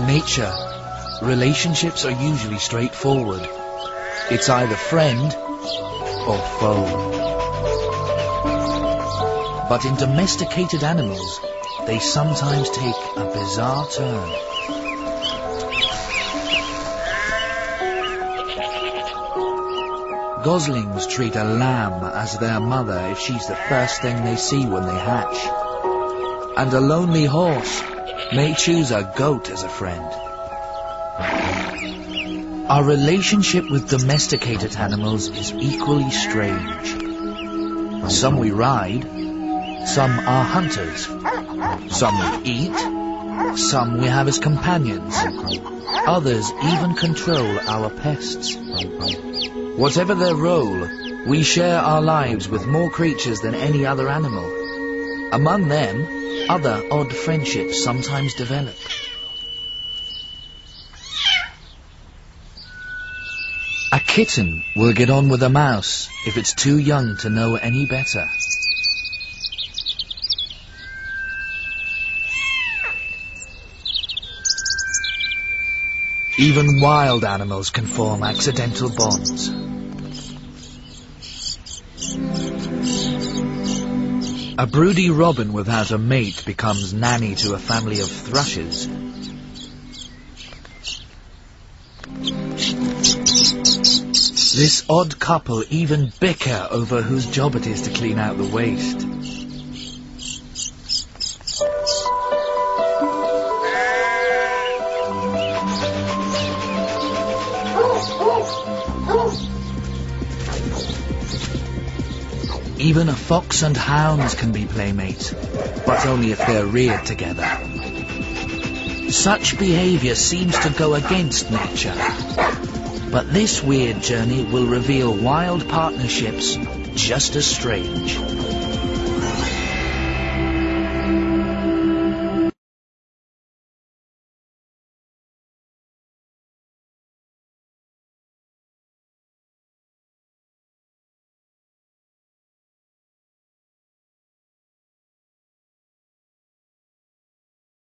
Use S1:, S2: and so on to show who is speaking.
S1: nature, relationships are usually straightforward. It's either friend or foe. But in domesticated animals, they sometimes take a bizarre turn. Goslings treat a lamb as their mother if she's the first thing they see when they hatch. And a lonely horse may choose a goat as a friend. Our relationship with domesticated animals is equally strange. Some we ride, some are hunters, some we eat, some we have as companions, others even control our pests. Whatever their role, we share our lives with more creatures than any other animal. Among them, other odd friendships sometimes develop. A kitten will get on with a mouse if it's too young to know any better. Even wild animals can form accidental bonds. A broody robin without a mate becomes nanny to a family of thrushes. This odd couple even bicker over whose job it is to clean out the waste. Even a fox and hounds can be playmates, but only if they're reared together. Such behavior seems to go against nature. But this weird journey will reveal wild partnerships just as strange.